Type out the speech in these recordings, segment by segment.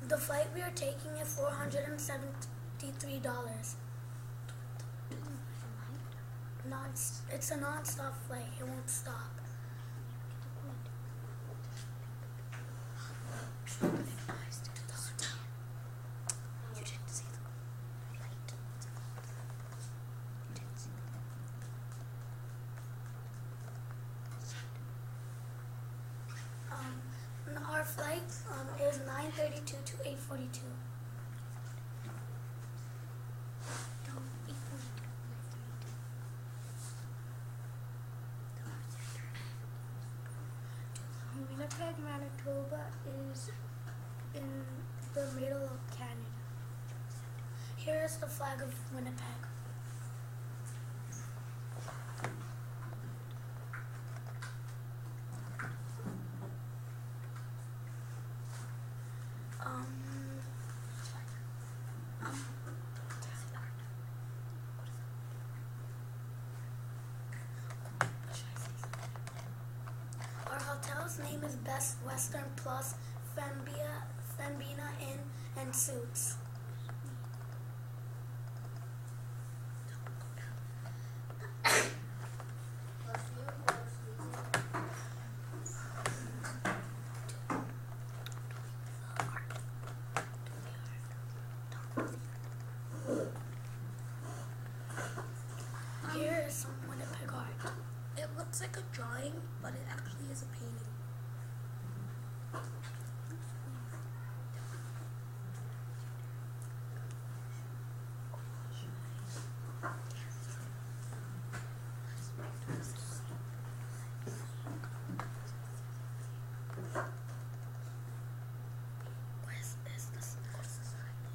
The flight we are taking is $473. It's a non-stop flight. It won't stop. Our flight is 9:32 to 8:42. Winnipeg, Manitoba is in the middle of Canada. Here is the flag of Winnipeg. Our hotel's name is Best Western Plus Fembina Inn and Suites. Here is some Winnipeg art. It looks like a drawing, but it actually is a painting.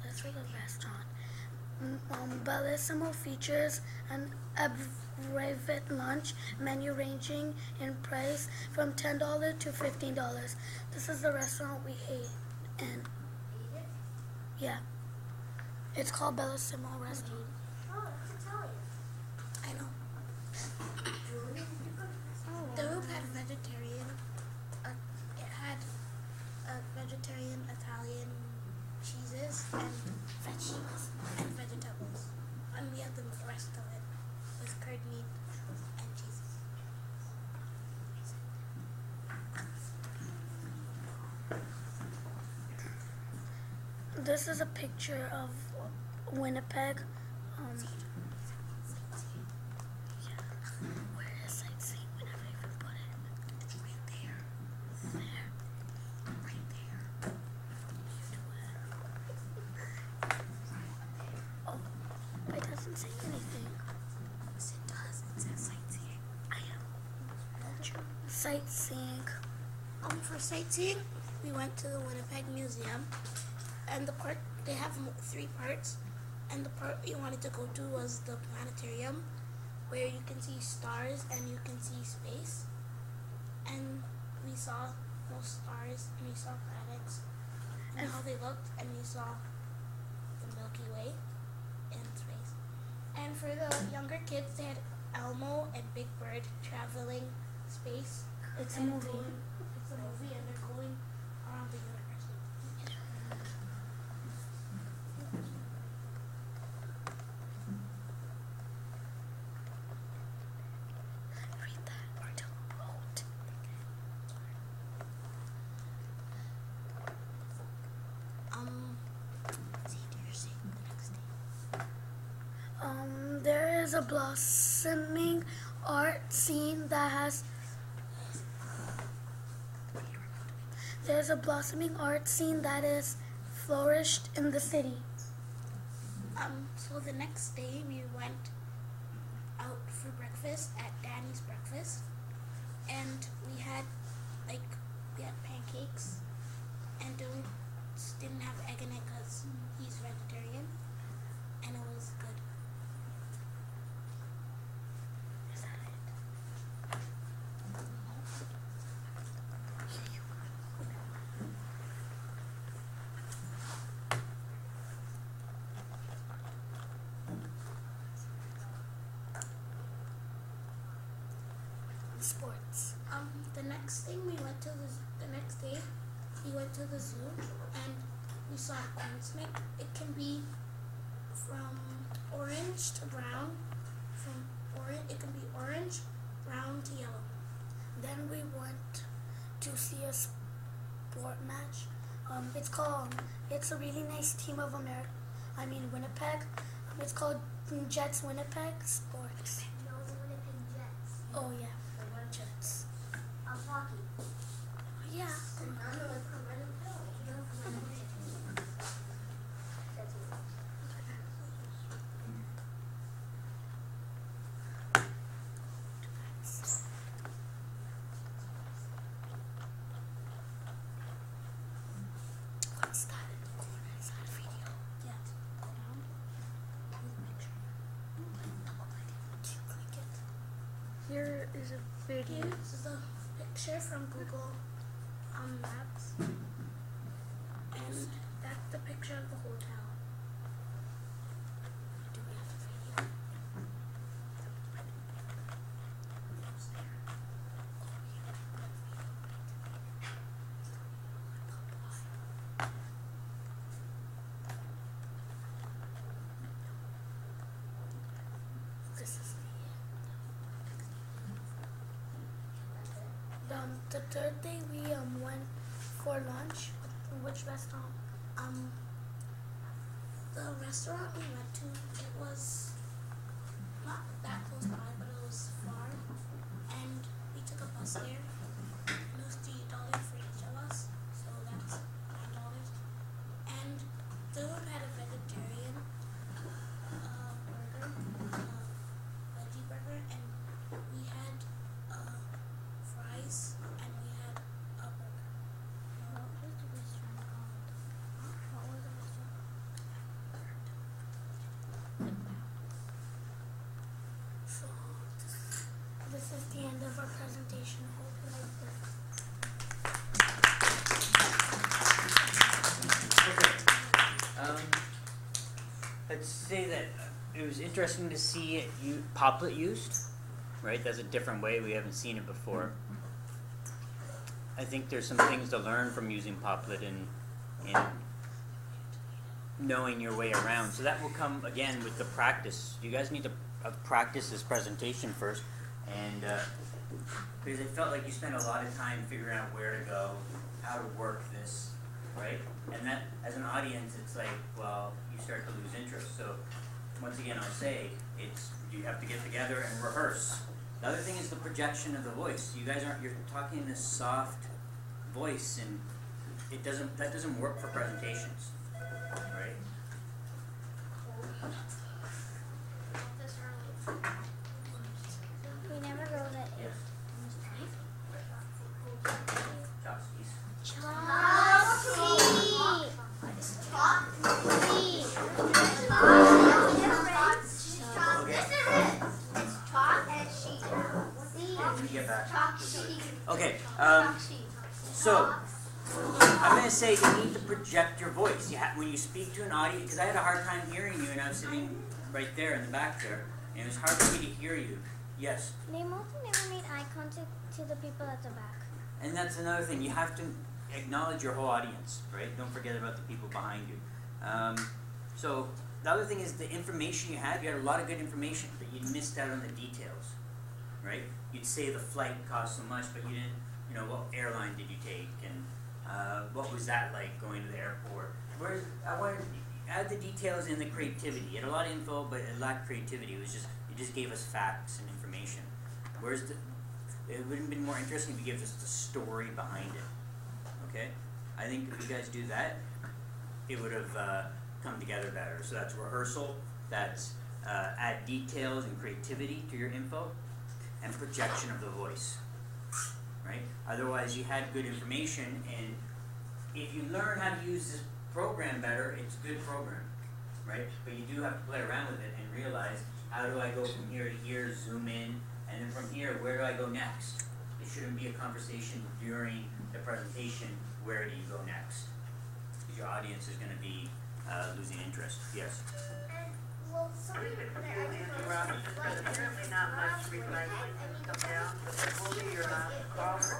That's for the restaurant. Bellissimo features an private lunch menu ranging in price from $10 to $15. This is the restaurant we ate in. Yeah. It's called Bellissimo Restaurant. Oh, it's Italian. I know. The room had vegetarian. It had vegetarian Italian cheeses and vegetables. And we had the rest of it with curd meat and cheeses. This is a picture of Winnipeg. Where is sightseeing? We never even put it. It's right there. There. Right there. Oh, it doesn't say anything. Yes, it does. It says sightseeing. I know. Sightseeing. For sightseeing, we went to the Winnipeg Museum, and they have 3 parts, and the part we wanted to go to was the planetarium, where you can see stars and you can see space, and we saw those stars and we saw planets and how they looked, and we saw the Milky Way in space. And for the younger kids, they had Elmo and Big Bird traveling space. It's a And movie. It's a movie, and they're going around the universe. Read that or don't quote. There is a blossoming art scene that has There's a blossoming art scene that is flourished in the city. So the next day we went out for breakfast at Danny's Breakfast, and we had pancakes, and we didn't have egg in it because he's vegetarian, and it was good. Is that it? Sports. The next day we went to the zoo, and we saw a corn snake. It can be from orange to brown. It can be orange, brown to yellow. Then we went to see a sport match. It's a really nice team of Winnipeg. It's called Jets Winnipeg Sports. No, the Winnipeg Jets. Oh yeah, Jets. Of hockey. Yeah. What's that in the corner? Is that a video? Yeah. Click it. Here is a video. This is a picture from Google Maps, and that's the picture of the hotel. Do we have a video? This is the third day we went for lunch. Which restaurant? The restaurant we went to, it was not that close by, but it was far, and we took a bus there. It was $3 for each of us, so that's $9. And the food had a vegetarian burger, veggie burger, and we had fries, and we had a burger. What was the restaurant called? What was the restaurant? So this is the end of our presentation. Hope you like this. Let's say that it was interesting to see Poplet used, right? That's a different way. We haven't seen it before. I think there's some things to learn from using Poplet and knowing your way around. So that will come again with the practice. You guys need to practice this presentation first, and because it felt like you spent a lot of time figuring out where to go, how to work this, right? And that, as an audience, it's like, well, you start to lose interest. So once again, I'll say, you have to get together and rehearse. The other thing is the projection of the voice. You're talking in this soft voice, and that doesn't work for presentations, right? We never wrote it. Yes. Chopsticks. Let me get back. Okay. So I'm going to say you need to project your voice. When you speak to an audience, because I had a hard time hearing you, and I was sitting right there in the back there, and it was hard for me to hear you. Yes. They mostly never made eye contact to the people at the back. And that's another thing. You have to acknowledge your whole audience, right? Don't forget about the people behind you. So the other thing is the information you had. You had a lot of good information, but you missed out on the details, right? You'd say the flight cost so much, but you didn't, what airline did you take, and what was that like going to the airport? I wanted to add the details and the creativity. You had a lot of info, but it lacked creativity. You just gave us facts and information. Whereas it would have been more interesting if you gave us the story behind it. Okay? I think if you guys do that, it would have come together better. So that's rehearsal, that's add details and creativity to your info, and projection of the voice. Right? Otherwise, you had good information, and if you learn how to use this program better, it's a good program. Right? But you do have to play around with it and realize, how do I go from here to here, zoom in, and then from here, where do I go next? It shouldn't be a conversation during the presentation, where do you go next? Because your audience is going to be losing interest. Yes? Well, some of Currently not much recycling come down, but there will be your last call for